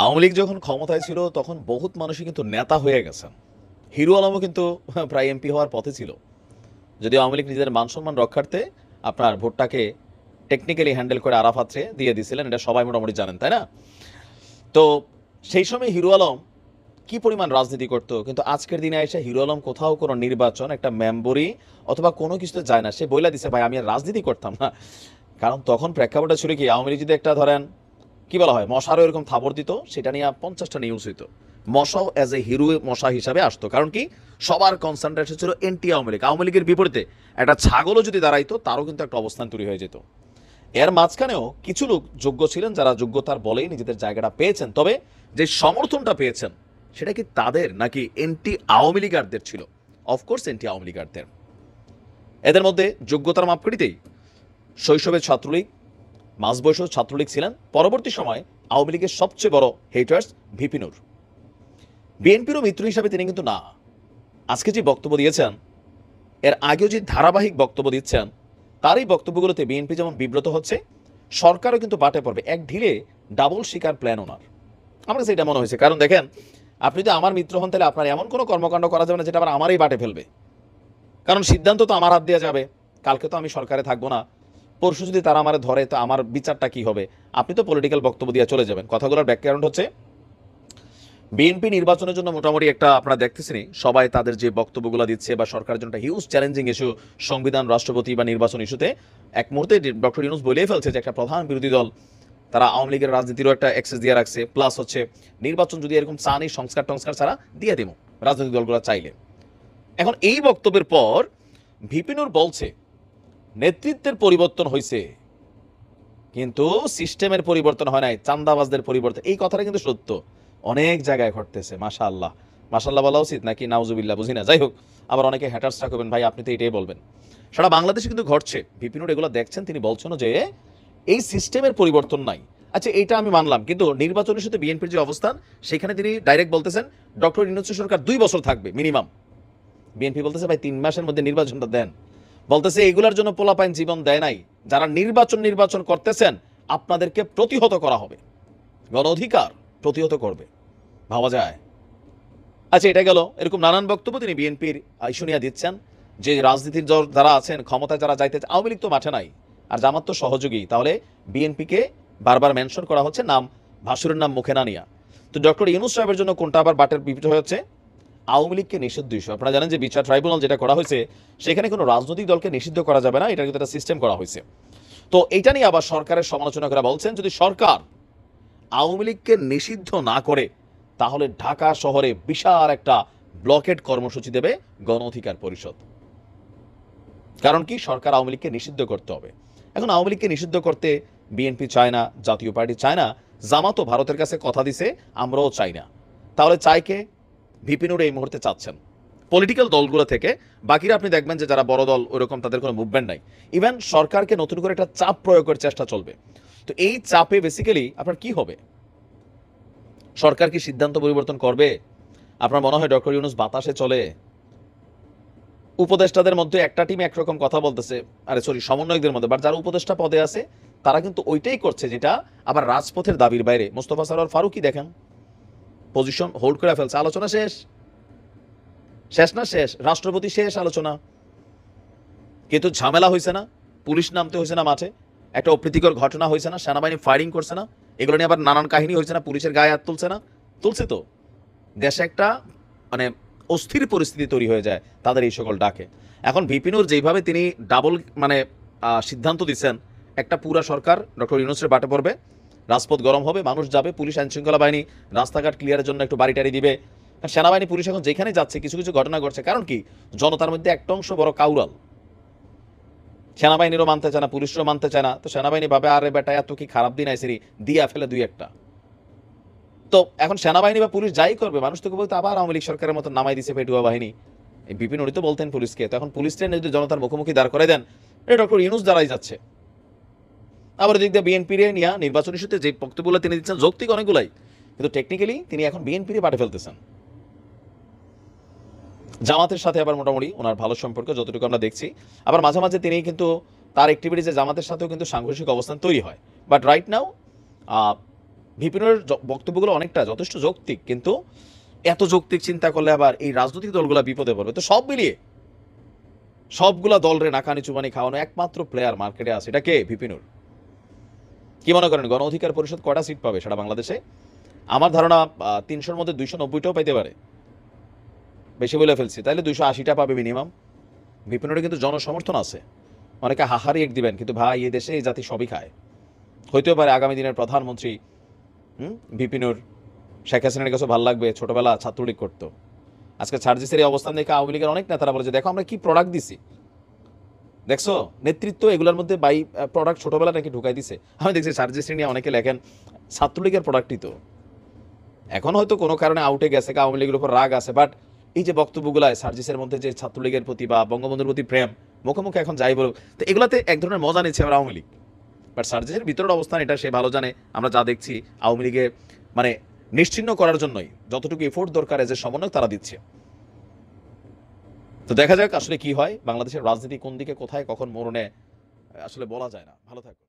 আওয়ামী লীগ যখন ক্ষমতায় ছিল তখন বহুত মানুষই কিন্তু নেতা হয়ে গেছেন। হিরো আলমও কিন্তু প্রায় এমপি হওয়ার পথে ছিল। যদি আওয়ামী লীগ নিজের মান সম্মান রক্ষার্থে আপনার ভোটটাকে টেকনিক্যালি হ্যান্ডেল করে আরাফাতরে দিয়ে দিছিলেন, এটা সবাই মোটামুটি জানেন, তাই না? তো সেই সময় হিরো আলম কি পরিমাণ রাজনীতি করতো, কিন্তু আজকের দিনে এসে হিরো আলম কোথাও কোনো নির্বাচন, একটা মেম্বরি অথবা কোনো কিছুতে যায় না। সে বইলা দিছে, ভাই আমি আর রাজনীতি করতাম না। কারণ তখন প্রেক্ষাপটটা ছিল কি, আওয়ামী লীগ যদি একটা ধরেন কি বলা হয় মশারও এরকম থাবর দিত, সেটা নিয়ে 50টা নিউজ হইতো। মশাও অ্যাজ এ হিরো মশা হিসাবে আসতো, কারণ কি সবার কনসেন্ট্রেশন ছিল এন্টি আওয়ামী লীগ। আওয়ামী লীগের বিপরীতে একটা ছাগলও যদি দাঁড়াইতো তারও কিন্তু একটা অবস্থান তৈরি হয়ে যেত। এর মাঝখানেও কিছু লোক যোগ্য ছিলেন, যারা যোগ্যতার বলেই নিজেদের জায়গাটা পেয়েছেন। তবে যে সমর্থনটা পেয়েছেন সেটা কি তাদের নাকি এন্টি আওয়ামী লীগারদের ছিল? অফকোর্স এন্টি আওয়ামী লীগারদের। এদের মধ্যে যোগ্যতার মাপকাঠিতেই শৈশবের ছাত্রলীগ, মাঝ বয়সেও ছাত্রলীগ ছিলেন। পরবর্তী সময় আওয়ামী লীগের সবচেয়ে বড় হেটার্স ভিপি নূর। বিএনপিরও মিত্র হিসাবে তিনি কিন্তু না। আজকে যে বক্তব্য দিয়েছেন, এর আগেও যে ধারাবাহিক বক্তব্য দিচ্ছেন, তার এই বক্তব্যগুলোতে বিএনপি যেমন বিব্রত হচ্ছে, সরকারও কিন্তু বাটে পড়বে। এক ঢিলে ডাবল শিকার প্ল্যান ওনার। আমার কাছে এটা মনে হয়েছে। কারণ দেখেন, আপনি যদি আমার মিত্র হন তাহলে আপনার এমন কোনো কর্মকাণ্ড করা যাবে না যেটা আবার আমারই বাটে ফেলবে। কারণ সিদ্ধান্ত তো আমার হাত দিয়ে যাবে। কালকে তো আমি সরকারে থাকবো না, পরশু যদি তারা আমার ধরে তো আমার বিচারটা কি হবে? আপনি তো পলিটিক্যাল বক্তব্য দিয়ে চলে যাবেন। কথাগুলোর ব্যাকগ্রাউন্ড হচ্ছে, বিএনপি নির্বাচনের জন্য মোটামুটি একটা আপনারা দেখতেছেনই, সবাই তাদের যে বক্তব্যগুলো দিচ্ছে বা সরকারের জন্য হিউজ চ্যালেঞ্জিং ইস্যু, সংবিধান, রাষ্ট্রপতি বা নির্বাচন ইস্যুতে এক মুহূর্তে ডক্টর ইউনূস বলেই ফেলছে যে একটা প্রধান বিরোধী দল তারা আওয়ামী লীগের রাজনীতিরও একটা অ্যাক্সেস দিয়ে রাখছে। প্লাস হচ্ছে নির্বাচন যদি এরকম চানি সংস্কার টংস্কার ছাড়া দিয়ে দেবো রাজনৈতিক দলগুলো চাইলে। এখন এই বক্তব্যের পর ভিপি নূর বলছে নেতৃত্বের পরিবর্তন হয়েছে, কিন্তু সিস্টেমের পরিবর্তন হয় নাই, চান্দাবাজদের পরিবর্তন। এই কথাটা কিন্তু সত্য, অনেক জায়গায় ঘটতেছে। মাশাআল্লাহ, মাশাআল্লাহ বলা উচিত নাকি নাউজুবিল্লাহ বুঝি না। যাই হোক, আবার অনেকে হ্যাটার্সরা করবেন, ভাই আপনি তো এটাই বলবেন। সারা বাংলাদেশে কিন্তু ঘটছে। বিপিনুর এগুলো দেখছেন, তিনি বলছেন যে এই সিস্টেমের পরিবর্তন নাই। আচ্ছা, এটা আমি মানলাম, কিন্তু নির্বাচনের সাথে বিএনপির যে অবস্থান, সেখানে তিনি ডাইরেক্ট বলতেছেন ডক্টর ইউনূস সরকার 2 বছর থাকবে মিনিমাম। বিএনপি বলতেছে ভাই 3 মাসের মধ্যে নির্বাচনটা দেন। বলতেছে এগুলার জন্য পোলাপাইন জীবন দেয় নাই, যারা নির্বাচন করতেছেন আপনাদেরকে প্রতিহত করা হবে, গণ অধিকার প্রতিহত করবে। ভাবা যায়? আচ্ছা, এটা গেল। এরকম নানান বক্তব্য তিনি বিএনপির ইস্যু নিয়ে দিচ্ছেন, যে রাজনীতির যারা আছেন, ক্ষমতায় যারা যাইতে, আওয়ামী লীগ তো মাঠে নাই আর জামাত তো সহযোগী, তাহলে বিএনপিকে বারবার মেনশন করা হচ্ছে, নাম ভাসুরের নাম মুখে না নিয়া। তো ডক্টর ইউনূস সাহেবের জন্য কোনটা আবার বাটের বিপরীত হচ্ছে? আওয়ামী লীগকে নিষিদ্ধ ইস্যু। আপনারা জানেন যে বিচার ট্রাইব্যুনাল যেটা করা হয়েছে, সেখানে কোনো রাজনৈতিক দলকে নিষিদ্ধ করা যাবে না, এটা কিন্তু একটা সিস্টেম করা হয়েছে। তো এটা নিয়ে আবার সরকারের সমালোচনা করে বলছেন, যদি সরকার আওয়ামী লীগকে নিষিদ্ধ না করে তাহলে ঢাকা শহরে বিশাল একটা ব্লকেট কর্মসূচি দেবে গণ অধিকার পরিষদ। কারণ কি, সরকার আওয়ামী লীগকে নিষিদ্ধ করতে হবে। এখন আওয়ামী লীগকে নিষিদ্ধ করতে বিএনপি চায় না, জাতীয় পার্টি চায় না, জামাতও ভারতের কাছে কথা দিছে আমরাও চাই না। তাহলে চাই কে? ভিপিনুর এই মুহূর্তে চাচ্ছেন পলিটিক্যাল দলগুলো থেকে। বাকিরা আপনি দেখবেন যে যারা বড় দল ওইরকম তাদের কোনো মুভমেন্ট নাই। ইভেন সরকারকে নতুন করে একটা চাপ প্রয়োগের চেষ্টা চলবে। তো এই চাপে বেসিক্যালি আপনার কি হবে? সরকার কি সিদ্ধান্ত পরিবর্তন করবে? আপনার মনে হয় ডক্টর ইউনূস বাতাসে চলে? উপদেষ্টাদের মধ্যে একটা টিম একরকম কথা বলতেছে, আরে সরি সমন্বয়কদের মধ্যে, বাট যারা উপদেষ্টা পদে আছে তারা কিন্তু ওইটাই করছে যেটা আবার রাজপথের দাবির বাইরে। মোস্তফা সরোয়ার ফারুকী দেখেন পজিশন হোল্ড করে ফেলছে। আলোচনা শেষ, শেষ না শেষ, রাষ্ট্রপতি শেষ আলোচনা, কিন্তু ঝামেলা হয়েছে না? পুলিশ নামতে হয়েছে না মাঠে? একটা অপ্রীতিকর ঘটনা হয়েছে না? সেনাবাহিনী ফায়ারিং করছে না? এগুলো নিয়ে আবার নানান কাহিনী হয়েছে না? পুলিশের গায়ে হাত তুলছে না? তুলছে তো। দেশে একটা মানে অস্থির পরিস্থিতি তৈরি হয়ে যায় তাদের এই সকল ডাকে। এখন ভিপিনুর যেইভাবে তিনি ডাবল মানে সিদ্ধান্ত দিচ্ছেন, একটা পুরা সরকার ডক্টর ইউনূসের বাটে পড়বে, রাজপথ গরম হবে, মানুষ যাবে, পুলিশ আইনশৃঙ্খলা বাহিনী রাস্তাঘাট ক্লিয়ারের জন্য একটু বাড়ি টাড়ি দিবে। সেনাবাহিনী পুলিশ এখন যেখানে যাচ্ছে কিছু কিছু ঘটনা ঘটছে, কারণ কি জনতার মধ্যে একটা অংশ বড় কাউরাল, সেনাবাহিনীরও মানতে চায় না, পুলিশও মানতে চায় না। তো সেনাবাহিনী ভাবে আরে বেটা এত কি খারাপ দিন আইসিরি, দিয়া ফেলে দুই একটা। তো এখন সেনাবাহিনী বা পুলিশ যাই করবে, মানুষ তোকে বলতে আবার আওয়ামী লীগ সরকারের মতো নামাই দিছে পেটুয়া বাহিনী। এই বিপিন উনি তো বলতেন পুলিশকে, তো এখন পুলিশ ট্রেন যদি জনতার মুখোমুখি দাঁড় করে দেন, এটা ডক্টর ইউনূস দাঁড়াই যাচ্ছে। আবার দিক দিয়ে বিএনপির নিয়ে নির্বাচন ইস্যুতে যে বক্তব্যগুলো তিনি দিচ্ছেন যৌক্তিক অনেকগুলাই, কিন্তু টেকনিক্যালি তিনি এখন বিএনপির পাঠে ফেলতেছেন। জামাতের সাথে আবার মোটামুটি ওনার ভালো সম্পর্ক যতটুকু আমরা দেখছি। আবার মাঝে মাঝে তিনি কিন্তু তার অ্যাক্টিভিটিসে জামাতের সাথেও কিন্তু সাংঘর্ষিক অবস্থান তৈরি হয়। বাট রাইট নাও বিপিনের বক্তব্যগুলো অনেকটা যথেষ্ট যৌক্তিক, কিন্তু এত যৌক্তিক চিন্তা করলে আবার এই রাজনৈতিক দলগুলা বিপদে পড়বে। তো সব মিলিয়ে সবগুলা দলরে নাকানি চুবানি খাওয়ানো একমাত্র প্লেয়ার মার্কেটে আছে, এটা কে? বিপিনুর। কি মনে করেন গণ অধিকার পরিষদ কয়টা সিট পাবে সারা বাংলাদেশে? আমার ধারণা 300-র মধ্যে 290টাও পাইতে পারে, বেশি বলে ফেলছি, তাইলে 280টা পাবে মিনিমাম। বিপিনুরে কিন্তু জনসমর্থন আছে, অনেকে হাহারি এক দিবেন, কিন্তু ভাই এই দেশে এই জাতি সবই খায়। হইতেও পারে আগামী দিনের প্রধানমন্ত্রী বিপিনুর। শেখ হাসিনার কাছে ভালো লাগবে ছোটবেলা ছাত্রলীগ করতো, আজকে সার্জিসের এই অবস্থান দেখে আওয়ামী লীগের অনেক নেতারা বলে যে দেখো আমরা কি প্রোডাক্ট দিছি, দেখছো নেতৃত্ব এগুলোর মধ্যে বাই প্রোডাক্ট ছোটবেলা নাকি ঢুকাই দিছে। আমি দেখছি সার্জিসের নিয়ে অনেকে লেখেন ছাত্রলীগের প্রোডাক্টই তো। এখন হয়তো কোনো কারণে আউটে গেছে, আওয়ামী লীগের উপর রাগ আছে, বাট এই যে বক্তব্যগুলায় সার্জিসের মধ্যে যে ছাত্রলীগের প্রতি বা বঙ্গবন্ধুর প্রতি প্রেম, মুখে মুখে এখন যাই বলুক, তো এগুলাতে এক ধরনের মজা নিচ্ছে আবার আওয়ামী লীগ। বাট সার্জিসের ভিতরের অবস্থান এটা সে ভালো জানে। আমরা যা দেখছি আওয়ামী লীগে মানে নিশ্চিহ্ন করার জন্যই যতটুকু এফোর্ট দরকার এজ এ সমন্বয় তারা দিচ্ছে। তো দেখা যাক আসলে কি হয়, বাংলাদেশের রাজনীতি কোন দিকে কোথায় কখন মোড় নেয় আসলে বলা যায় না। ভালো থাকো।